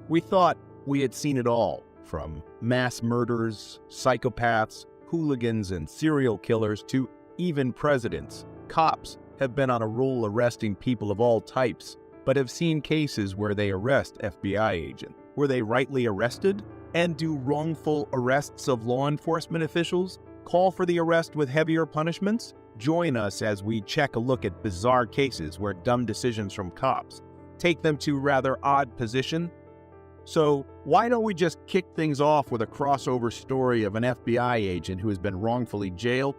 We thought we had seen it all, from mass murders, psychopaths, hooligans, and serial killers to even presidents. Cops have been on a roll arresting people of all types, but have seen cases where they arrest FBI agents. Were they rightly arrested? And do wrongful arrests of law enforcement officials call for the arrest with heavier punishments? Join us as we check a look at bizarre cases where dumb decisions from cops take them to rather odd position. So why don't we just kick things off with a crossover story of an FBI agent who has been wrongfully jailed?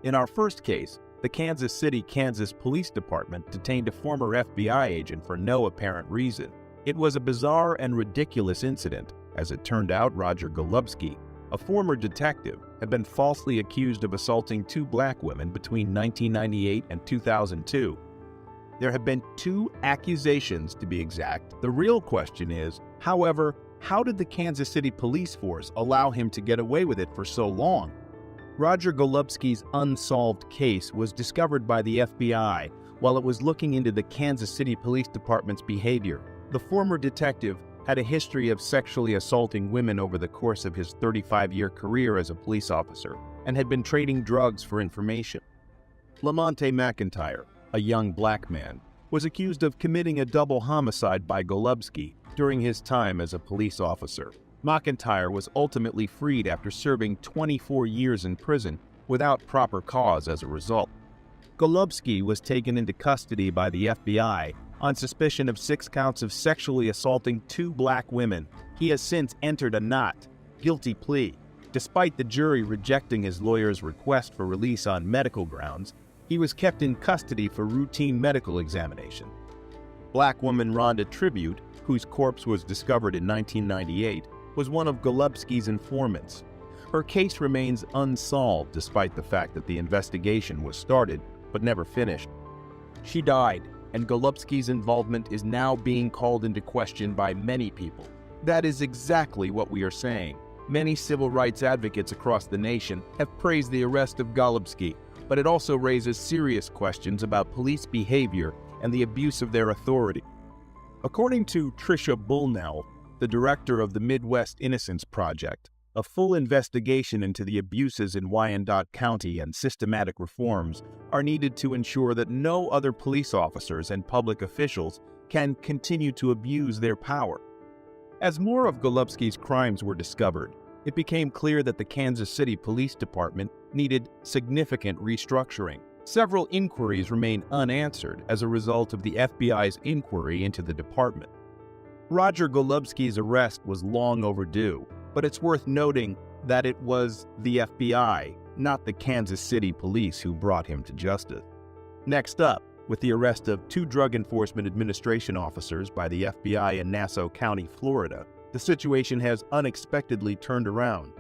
In our first case, the Kansas City, Kansas Police Department detained a former FBI agent for no apparent reason. It was a bizarre and ridiculous incident. As it turned out, Roger Golubski, a former detective, had been falsely accused of assaulting 2 black women between 1998 and 2002. There have been 2 accusations, to be exact. The real question is, however, how did the Kansas City police force allow him to get away with it for so long? Roger Golubski's unsolved case was discovered by the FBI while it was looking into the Kansas City Police Department's behavior. The former detective had a history of sexually assaulting women over the course of his 35-year career as a police officer and had been trading drugs for information. Lamonte McIntyre, a young black man, was accused of committing a double homicide by Golubski during his time as a police officer. McIntyre was ultimately freed after serving 24 years in prison without proper cause as a result. Golubski was taken into custody by the FBI on suspicion of 6 counts of sexually assaulting 2 black women. He has since entered a not guilty plea. Despite the jury rejecting his lawyer's request for release on medical grounds, he was kept in custody for routine medical examination. Black woman Rhonda Tribute, whose corpse was discovered in 1998, was one of Golubski's informants. Her case remains unsolved despite the fact that the investigation was started but never finished. She died, and Golubski's involvement is now being called into question by many people. That is exactly what we are saying. Many civil rights advocates across the nation have praised the arrest of Golubski, but it also raises serious questions about police behavior and the abuse of their authority. According to Tricia Bullnell, the director of the Midwest Innocence Project, a full investigation into the abuses in Wyandotte County and systematic reforms are needed to ensure that no other police officers and public officials can continue to abuse their power. As more of Golubski's crimes were discovered, it became clear that the Kansas City Police Department needed significant restructuring. Several inquiries remain unanswered as a result of the FBI's inquiry into the department. Roger Golubski's arrest was long overdue, but it's worth noting that it was the FBI, not the Kansas City police, who brought him to justice. Next up, with the arrest of 2 Drug Enforcement Administration officers by the FBI in Nassau County, Florida, the situation has unexpectedly turned around.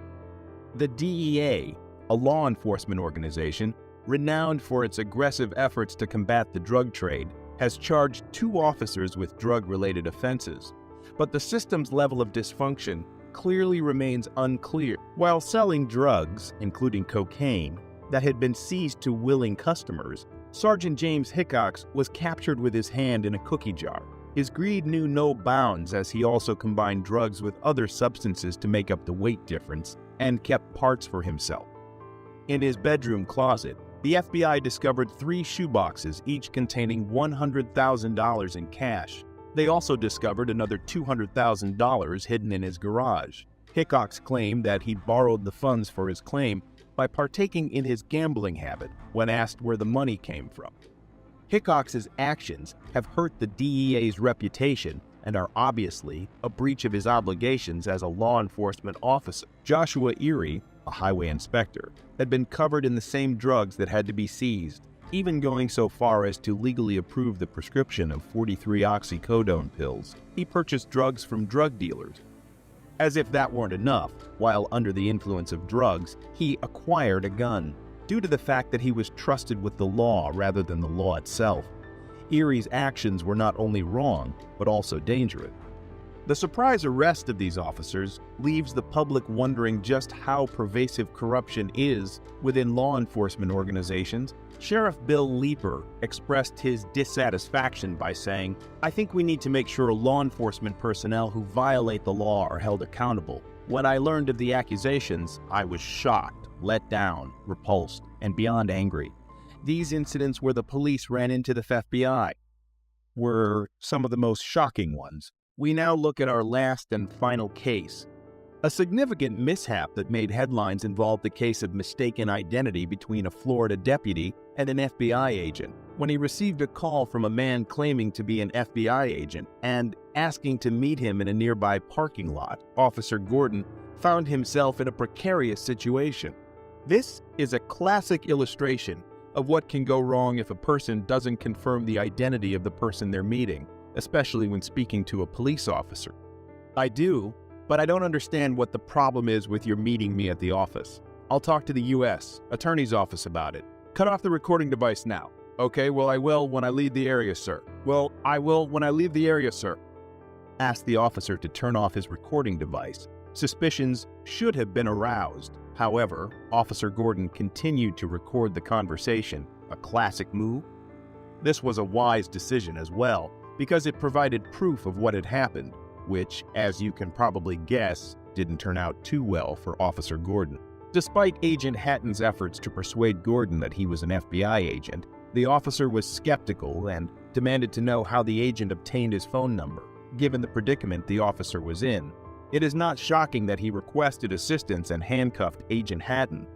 The DEA, a law enforcement organization renowned for its aggressive efforts to combat the drug trade, has charged 2 officers with drug-related offenses. But the system's level of dysfunction clearly remains unclear. While selling drugs, including cocaine, that had been seized to willing customers, Sergeant James Hickox was captured with his hand in a cookie jar. His greed knew no bounds as he also combined drugs with other substances to make up the weight difference and kept parts for himself. In his bedroom closet, the FBI discovered 3 shoeboxes, each containing $100,000 in cash. They also discovered another $200,000 hidden in his garage. Hickox claimed that he borrowed the funds for his claim by partaking in his gambling habit when asked where the money came from. Hickox's actions have hurt the DEA's reputation and are obviously a breach of his obligations as a law enforcement officer. Joshua Erie, a highway inspector, had been covered in the same drugs that had to be seized, even going so far as to legally approve the prescription of 43 oxycodone pills. He purchased drugs from drug dealers. As if that weren't enough, while under the influence of drugs, he acquired a gun. Due to the fact that he was trusted with the law rather than the law itself, Erie's actions were not only wrong, but also dangerous. The surprise arrest of these officers leaves the public wondering just how pervasive corruption is within law enforcement organizations. Sheriff Bill Leeper expressed his dissatisfaction by saying, "I think we need to make sure law enforcement personnel who violate the law are held accountable. When I learned of the accusations, I was shocked, let down, repulsed, and beyond angry. These incidents where the police ran into the FBI were some of the most shocking ones. We now look at our last and final case. A significant mishap that made headlines involved the case of mistaken identity between a Florida deputy and an FBI agent. When he received a call from a man claiming to be an FBI agent and asking to meet him in a nearby parking lot, Officer Gordon found himself in a precarious situation. This is a classic illustration of what can go wrong if a person doesn't confirm the identity of the person they're meeting, especially when speaking to a police officer. I do, but I don't understand what the problem is with your meeting me at the office. I'll talk to the U.S. Attorney's Office about it. Cut off the recording device now." "Okay, well, I will when I leave the area, sir." "Well, I will when I leave the area, sir." Asked the officer to turn off his recording device. Suspicions should have been aroused. However, Officer Gordon continued to record the conversation, a classic move. This was a wise decision as well, because it provided proof of what had happened, which, as you can probably guess, didn't turn out too well for Officer Gordon. Despite Agent Hatton's efforts to persuade Gordon that he was an FBI agent, the officer was skeptical and demanded to know how the agent obtained his phone number. Given the predicament the officer was in, it is not shocking that he requested assistance and handcuffed Agent Hatton.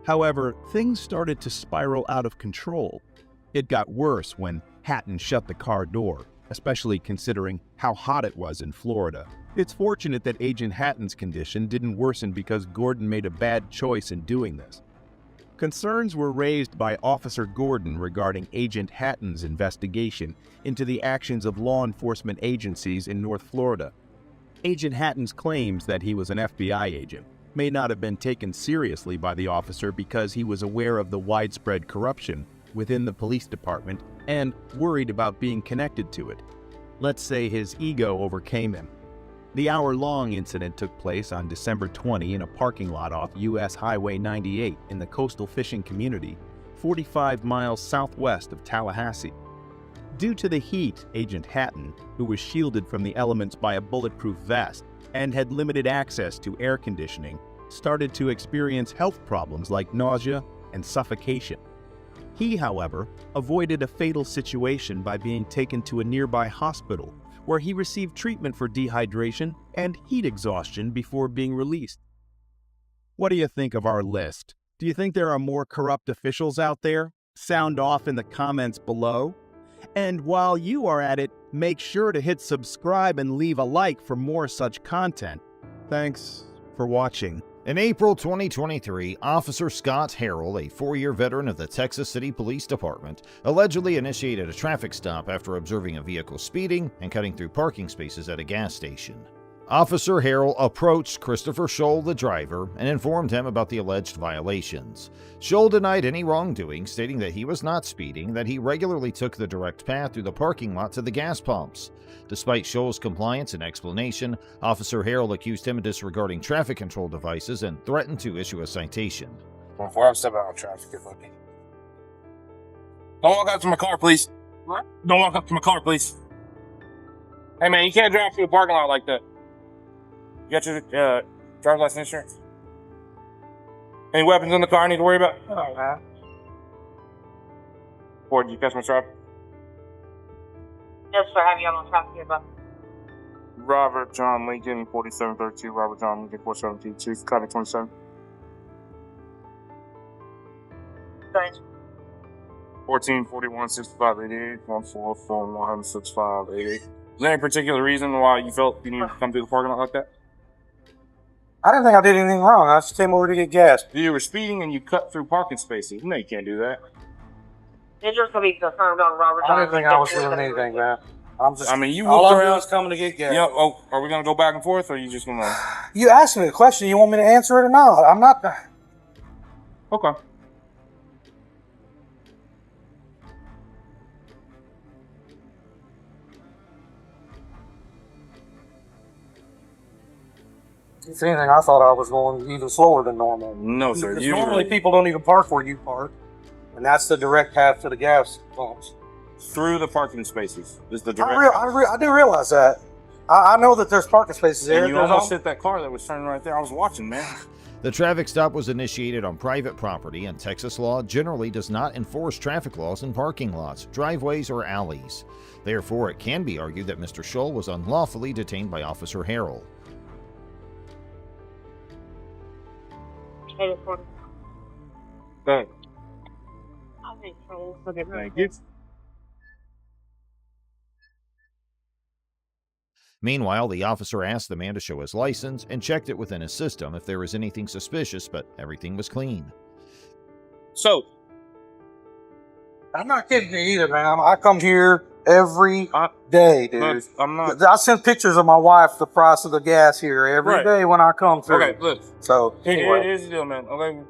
However, things started to spiral out of control. It got worse when Hatton shut the car door, especially considering how hot it was in Florida. It's fortunate that Agent Hatton's condition didn't worsen because Gordon made a bad choice in doing this. Concerns were raised by Officer Gordon regarding Agent Hatton's investigation into the actions of law enforcement agencies in North Florida. Agent Hatton's claims that he was an FBI agent may not have been taken seriously by the officer because he was aware of the widespread corruption within the police department and worried about being connected to it. Let's say his ego overcame him. The hour-long incident took place on December 20 in a parking lot off U.S. Highway 98 in the coastal fishing community, 45 miles southwest of Tallahassee. Due to the heat, Agent Hatton, who was shielded from the elements by a bulletproof vest and had limited access to air conditioning, started to experience health problems like nausea and suffocation. He, however, avoided a fatal situation by being taken to a nearby hospital, where he received treatment for dehydration and heat exhaustion before being released. What do you think of our list? Do you think there are more corrupt officials out there? Sound off in the comments below. And while you are at it, make sure to hit subscribe and leave a like for more such content. Thanks for watching. In April 2023, Officer Scott Harrell, a 4-year veteran of the Texas City Police Department, allegedly initiated a traffic stop after observing a vehicle speeding and cutting through parking spaces at a gas station. Officer Harrell approached Christopher Scholl, the driver, and informed him about the alleged violations. Scholl denied any wrongdoing, stating that he was not speeding, that he regularly took the direct path through the parking lot to the gas pumps. Despite Scholl's compliance and explanation, Officer Harrell accused him of disregarding traffic control devices and threatened to issue a citation. Before I'm stepping out of traffic, get lucky. Don't walk up to my car, please. What? Don't walk up to my car, please. Hey, man, you can't drive through a parking lot like that. You got your driver's license insurance? Any weapons in the car I need to worry about? Oh, man. Ford, did you catch my traffic? Yes, sir. Have you on traffic here, bro? Robert John Lincoln, 4732. Robert John Lincoln, 472. Chief, Copy 27. Thanks. 1441 6588 1441 6588. Is there any particular reason why you felt you needed to come through the parking lot like that? I didn't think I did anything wrong. I just came over to get gas. You were speeding and you cut through parking spaces. You know you can't do that. It's just to be confirmed on Robert. I didn't think I was doing anything, man. I mean, you all walked I'm doing around. is coming to get gas. Yeah. Oh, are we gonna go back and forth, or are you just gonna? You asked me a question. You want me to answer it or not? I'm not. Okay. If anything, I thought I was going even slower than normal. No, sir. Because normally people don't even park where you park, and that's the direct path to the gas pumps. Through the parking spaces is the I direct. do realize that. I know that there's parking spaces there. And you almost hit that car that was turning right there. I was watching, man. The traffic stop was initiated on private property, and Texas law generally does not enforce traffic laws in parking lots, driveways, or alleys. Therefore, it can be argued that Mr. Scholl was unlawfully detained by Officer Harrell. Thank you. Meanwhile, the officer asked the man to show his license and checked it within his system if there was anything suspicious, but everything was clean. So, I'm not kidding you either, man. I come here every day, dude. look, I'm not. I send pictures of my wife the price of the gas here every Right. day when I come through. Okay, look. So anyway, Here's the deal, man. Okay, I'm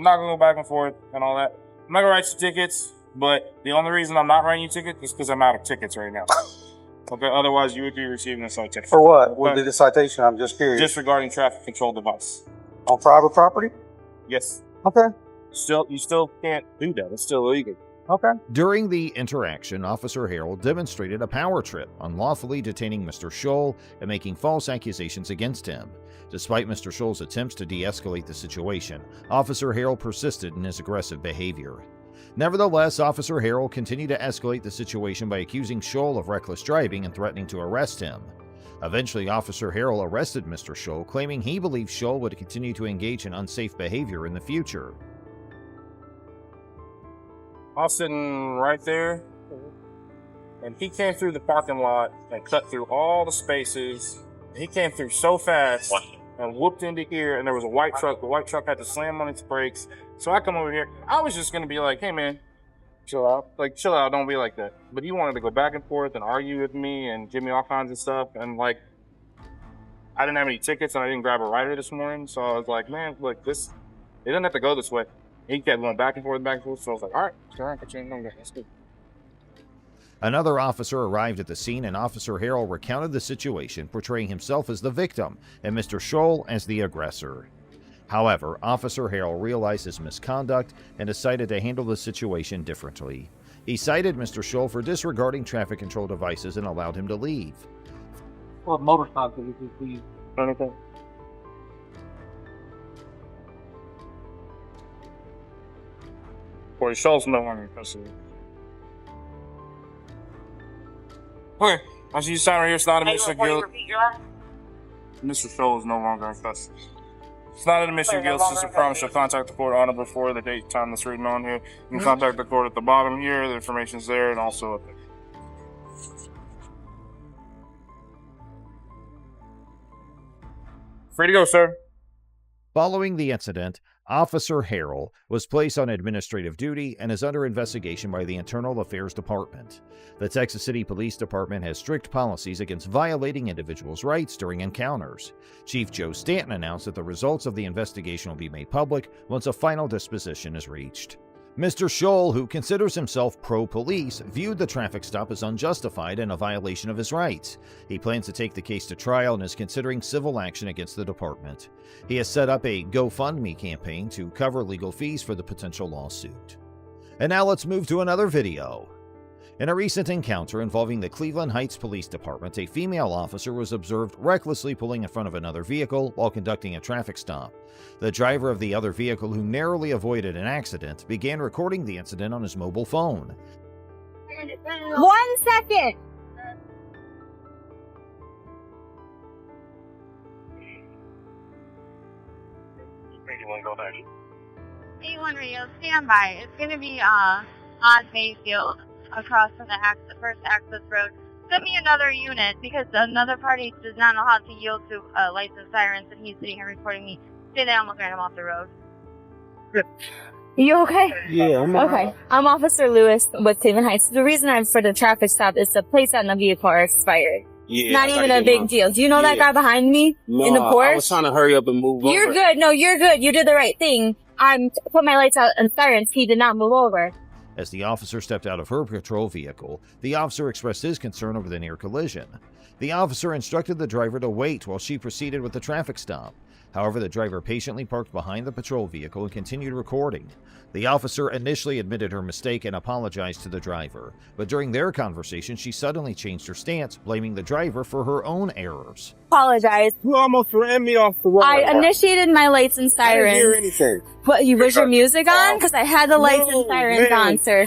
not gonna go back and forth and all that. I'm not gonna write you tickets, but the only reason I'm not writing you tickets is because I'm out of tickets right now. Okay, otherwise you would be receiving a citation. for what? What would be the citation? I'm just curious. Disregarding traffic control device. On private property? Yes. Okay. You still can't do that. It's still illegal. Okay. During the interaction, Officer Harrell demonstrated a power trip, unlawfully detaining Mr. Scholl and making false accusations against him. Despite Mr. Scholl's attempts to de-escalate the situation, Officer Harrell persisted in his aggressive behavior. Nevertheless, Officer Harrell continued to escalate the situation by accusing Scholl of reckless driving and threatening to arrest him. Eventually, Officer Harrell arrested Mr. Scholl, claiming he believed Scholl would continue to engage in unsafe behavior in the future. I was sitting right there, and he came through the parking lot and cut through all the spaces. He came through so fast and whooped into here, and there was a white truck. The white truck had to slam on its brakes. So I come over here. I was just going to be like, hey, man, chill out. Like, chill out. Don't be like that. But he wanted to go back and forth and argue with me and give me all kinds of stuff. And, like, I didn't have any tickets, and I didn't grab a rider this morning. So I was like, man, look, it doesn't have to go this way. He kept going back and forth, so I was like, all right, that's good. Another officer arrived at the scene, and Officer Harrell recounted the situation, portraying himself as the victim and Mr. Scholl as the aggressor. However, Officer Harrell realized his misconduct and decided to handle the situation differently. He cited Mr. Scholl for disregarding traffic control devices and allowed him to leave. What motorcycle did you see? Anything? Boy, Scholl's no longer in custody. Okay, I see you sign right here. It's not a admission of guilt. Mr. Scholl is no longer in custody. It's not an admission of guilt. It's just a promise to contact the court on or before the date time that's written on here. You can contact the court at the bottom here. The information's there and also up there. Free to go, sir. Following the incident, Officer Harrell was placed on administrative duty and is under investigation by the Internal Affairs Department. The Texas City Police Department has strict policies against violating individuals' rights during encounters. Chief Joe Stanton announced that the results of the investigation will be made public once a final disposition is reached. Mr. Scholl, who considers himself pro-police, viewed the traffic stop as unjustified and a violation of his rights. He plans to take the case to trial and is considering civil action against the department. He has set up a GoFundMe campaign to cover legal fees for the potential lawsuit. And now let's move to another video. In a recent encounter involving the Cleveland Heights Police Department, a female officer was observed recklessly pulling in front of another vehicle while conducting a traffic stop. The driver of the other vehicle, who narrowly avoided an accident, began recording the incident on his mobile phone. 1 second. A1 radio, stand by. It's going to be on Mayfield across from the first access road. Send me another unit because another party does not know how to yield to licensed sirens, and he's sitting here recording me. Say that I'm looking at him off the road. You okay? Yeah, I'm Okay. I'm Officer Lewis with Cleveland Heights. The reason I'm for the traffic stop is the plates on the vehicle are expired. Yeah, Not even a big deal. Do you know that guy behind me in the Porsche? I was trying to hurry up and move over. You're good. No, you're good. You did the right thing. I'm put my lights out and sirens. He did not move over. As the officer stepped out of her patrol vehicle, the officer expressed his concern over the near collision. The officer instructed the driver to wait while she proceeded with the traffic stop. However, the driver patiently parked behind the patrol vehicle and continued recording. The officer initially admitted her mistake and apologized to the driver, but during their conversation, she suddenly changed her stance, blaming the driver for her own errors. Apologize. You almost ran me off the road. I initiated my lights and I didn't hear sirens. anything. What, was your music on? Because I had the lights and sirens man. on, sir.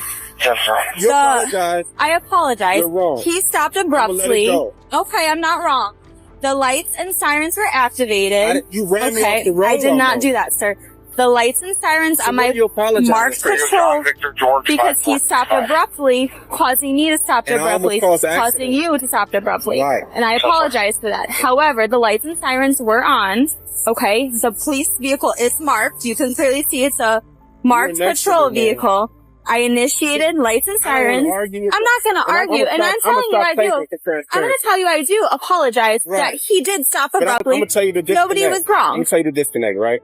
You apologize. I apologize. You're wrong. He stopped I'ma let it abruptly. go. Okay, I'm not wrong. The lights and sirens were activated. You ran me Okay, off the road. I did not almost. do that, sir. The lights and sirens So on what my do you apologize marked for? patrol because he stopped abruptly, causing me to stop And I almost abruptly, caused an causing accident. you to stop abruptly. Right. And I apologize for that. However, the lights and sirens were on. Okay, the police vehicle is marked. You can clearly see it's a marked You're next to patrol me, man. vehicle. I initiated lights and I don't wanna sirens. argue with I'm not going to argue, and I'm telling you I do. I'm going to tell you I do apologize Right. that he did stop But I'm abruptly. going to tell you the disconnect. Nobody was I'm wrong. going to tell you the disconnect, right?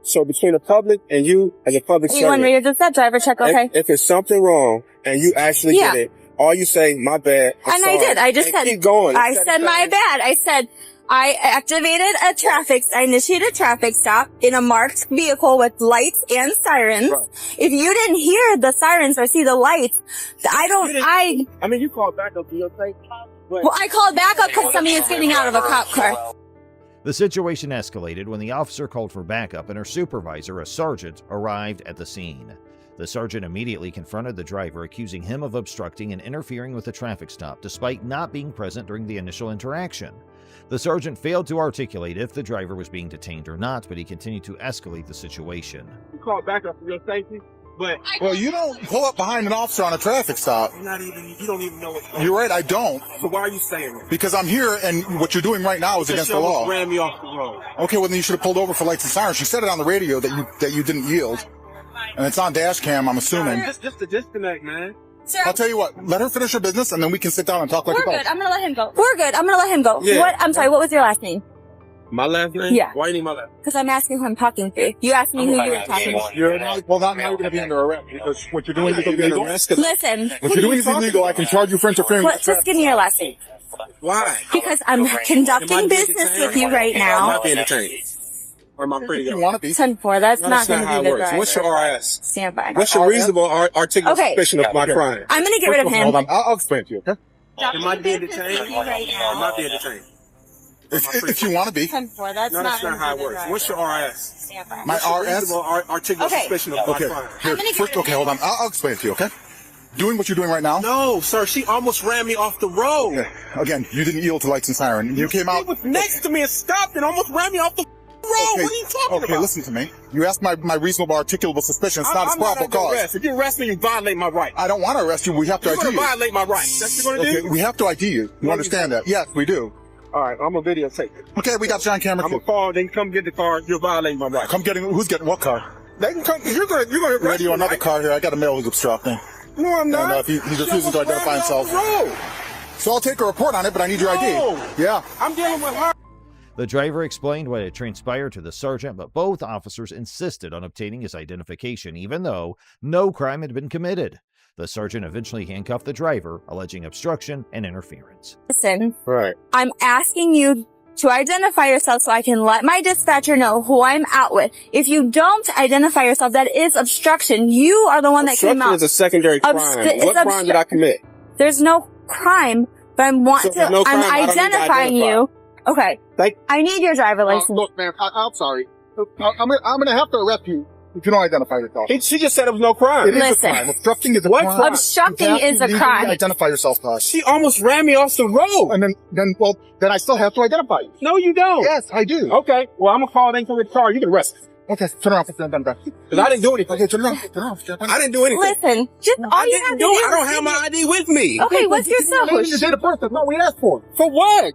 So between the public and you as a public You want servant, me to just that driver check, okay? if it's something wrong and you actually Yeah. did it, all you say, my bad. I'm And sorry, I did. I just and said, keep going. I Instead said of my saying- bad. I said I activated a I initiated a traffic stop in a marked vehicle with lights and sirens. Right. If you didn't hear the sirens or see the lights, I mean, you called back up to your thing. well, I called back up because somebody was getting out of a cop car. The situation escalated when the officer called for backup and her supervisor, a sergeant, arrived at the scene. The sergeant immediately confronted the driver, accusing him of obstructing and interfering with the traffic stop despite not being present during the initial interaction. The sergeant failed to articulate if the driver was being detained or not, but he continued to escalate the situation. You called back up for your safety, but Well, you don't pull up behind an officer on a traffic stop. you don't even know what's going on. You're right, I don't. So why are you saying that? Because I'm here and what you're doing right now is against the You almost law. ran me off the road. Okay, well then you should have pulled over for lights and sirens. She said it on the radio that you didn't yield. And it's on dash cam, I'm assuming. It's just a disconnect, man. Sir, I'll tell you what, let her finish her business and then we can sit down and talk like we're adults. good. I'm gonna let him go. We're good. I'm gonna let him go. Yeah. What? I'm sorry. What was your last name? My last name? Yeah. Why you need my last name? Because I'm asking who I'm talking to. You asked me who you were talking to. You're not, well, not now you're going to be under arrest because what you're doing is illegal. Listen. What you're doing is illegal. I can charge you for interfering with What? Just give me your last name. Why? Because I'm conducting business with you right I'm now. not being detained. Or am I pretty If you good? want to be. 10-4. That's No, not that's going not how to it be the works. driver. What's your RS? Stand by. What's your reasonable articulate Okay. suspicion of my crime? I'm going to get rid of Hold him. on, I'll explain it to you, okay? Am I being detained? Right Or am now. I being detained? If you want to be. 10-4. That's No, that's not not how it going to be the works. driver. What's your RS? Stand by. My RS? Reasonable articulate Okay. suspicion of my Okay, crime. here, gonna get first, rid of okay, hold on. I'll explain it to you, okay? Doing what you're doing right now. No, sir, she almost ran me off the road. Okay, again, you didn't yield to lights and siren. You came She out. was next to me and stopped and almost ran me off the road. Okay, What are you talking okay, about? listen to me. You asked my reasonable articulable suspicion. It's not a I'm not probable under cause. arrest. If you arrest me, you violate my rights. I don't want to arrest you. We have to You're ID going to you. violate my rights. That's what you're going to Okay, do? we have to ID you. You No, understand you that? Yes, we do. All right, I'm going to videotape it. Okay, we got you on camera. I'm going to call, then come get the car. You're violating my rights. Come getting. Who's getting what car? They can come. You're going to arrest Radio, me, another right? car here. I got a male who's obstructing. No, I'm not. And he She refuses to almost identify ran me off himself. the road. So I'll take a report on it, but I need your ID. No. Yeah. I'm dealing with her. The driver explained what had transpired to the sergeant, but both officers insisted on obtaining his identification, even though no crime had been committed. The sergeant eventually handcuffed the driver, alleging obstruction and interference. Listen, Right. I'm asking you to identify yourself so I can let my dispatcher know who I'm out with. If you don't identify yourself, that is obstruction. You are the one that came Obstruction out. is a secondary crime. It's What crime did I commit? There's no crime, but I'm So if there's no crime, I I'm don't need to identifying identify. you. Okay. Thank- I need your driver license. Look, man, I'm sorry. I'm going to have to arrest you if you don't identify yourself. She just said it was no crime. It is Listen. a crime. Obstructing is a What crime. crime? Obstructing You have to is a legally crime. Identify yourself, Tosh. She almost ran me off the road. And then I still have to identify you. No, you don't. Yes, I do. Okay. Well, I'm going to call them for the car. You can arrest me. Okay, turn around. Turn around. Because I didn't do anything. Okay, turn around. Turn around. I didn't do anything. Listen, just all I you didn't have to do do it. I don't is have my ID with me. Okay, what's your Your social? date of birth. That's not what we asked for. For what?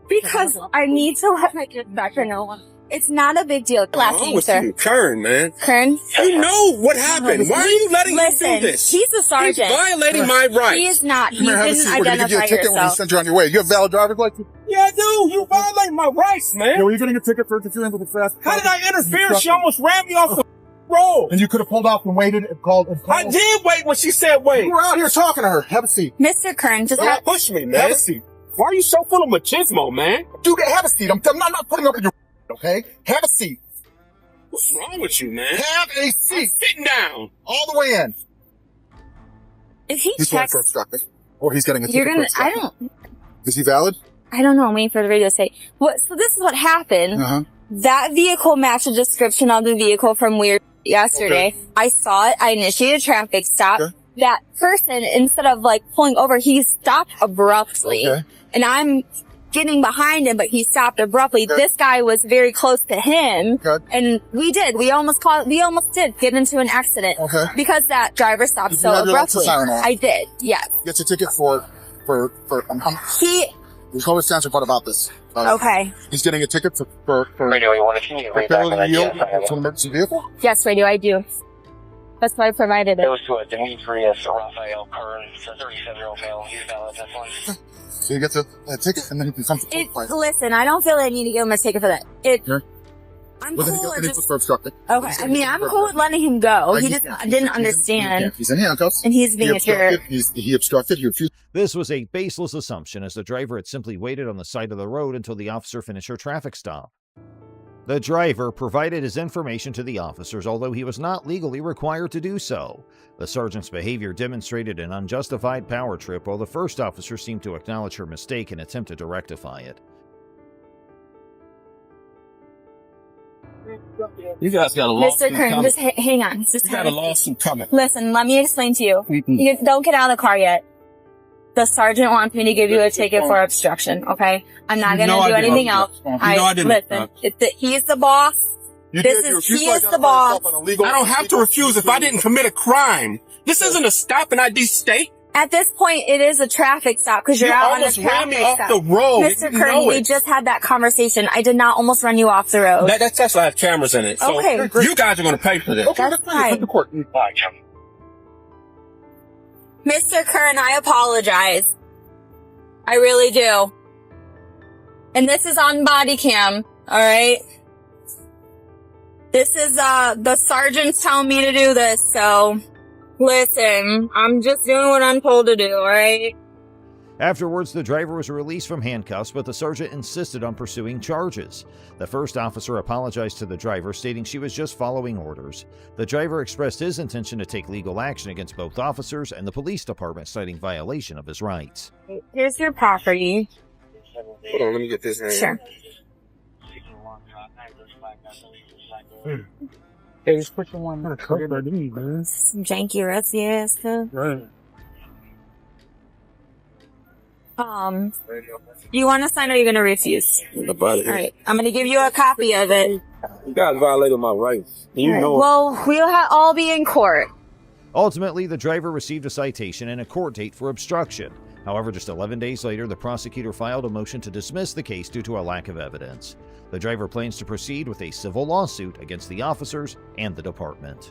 Because I need to let my dispatcher know. It's not a big deal. Last Oh, name, it's sir. you, Kern, man. Kern. You know what happened. Why are you letting him Listen, do this? he's a sergeant. He's violating my rights. He is not. Come You here, have a didn't seat. We're going to give you a identify ticket when we yourself. send you on your way. You have valid driver's license? Yeah, I do. You violate my rights, man. Yeah, well, you're getting a ticket for interfering with the fast. How did I interfere? She almost ran me off the road. And you could have pulled off and waited and called. I did wait when she said wait. You were out here talking to her. Have a seat. Mr. Kern, just Don't have, push me, Have man. a seat. Why are you so full of machismo, man? Dude, have a seat. I'm not putting up in your okay? Have a seat. What's wrong with you, man? Have a I'm seat. sitting down. All the way in. If he He's going checks, for obstructing. Or he's getting a you're ticket gonna. for I obstructing. don't. Is he valid? I don't know. I'm waiting for the radio to say what. So this is what happened. Uh-huh. That vehicle matched the description of the vehicle from yesterday. Okay. I saw it. I initiated a traffic stop. Okay. That person, instead of like pulling over, he stopped abruptly. Okay. And I'm getting behind him, but he stopped abruptly. Okay. This guy was very close to him. Okay. And we almost did get into an accident. Okay. Because that driver stopped Did you so have your lights and abruptly. siren on? I did, yes. Gets a ticket for He, there's always sounds report about this. okay. He's getting a ticket for Radio, you want to continue way back failing on to that? yield Yes, to an emergency vehicle? Yes, radio, I do. That's why I provided It it. was to a Demetrius Raphael Kern. It's a 37-year-old male. He's valid, that's one. So he gets a ticket and then he can come to the fight. Listen, I don't feel like I need to give him a ticket for that. Sure. I'm But then cool he with gets just, for obstructing. okay. I mean, I'm cool with letting him go. He just didn't understand. He's in handcuffs. And he's being a jerk. He obstructed. He refused. This was a baseless assumption, as the driver had simply waited on the side of the road until the officer finished her traffic stop. The driver provided his information to the officers, although he was not legally required to do so. The sergeant's behavior demonstrated an unjustified power trip, while the first officer seemed to acknowledge her mistake and attempted to rectify it. You guys got a lawsuit Mr. Kern, coming. just hang on. Just You got a lawsuit coming. Listen, let me explain to you. You don't get out of the car yet. The sergeant wants me to give you a ticket for obstruction, okay? I'm not going to do anything else. I didn't. Listen, he's the boss. He is the boss. I don't have to refuse if I didn't commit a crime. This isn't a stop and ID state. At this point, it is a traffic stop because you're You out on a almost ran me traffic off stop. the road. Mr. You Kern, know we it. just had that conversation. I did not almost run you off the road. That's why I have cameras in it. So Okay. you guys are going to pay for this. Okay, that's fine. The court. Mr. Kern, I apologize. I really do. And this is on body cam, alright? This is, the sergeant's telling me to do this, so listen, I'm just doing what I'm told to do, alright? Afterwards, the driver was released from handcuffs, but the sergeant insisted on pursuing charges. The first officer apologized to the driver, stating she was just following orders. The driver expressed his intention to take legal action against both officers and the police department, citing violation of his rights. Here's your property. Hold on, let me get this in. Sure. Hey, just put the one. Some janky rusty ass stuff. Right. You want to sign or you're going to refuse? Alright, I'm going to give you a copy of it. You guys violated my rights. You know it. Well, we'll all be in court. Ultimately, the driver received a citation and a court date for obstruction. However, just 11 days later, the prosecutor filed a motion to dismiss the case due to a lack of evidence. The driver plans to proceed with a civil lawsuit against the officers and the department.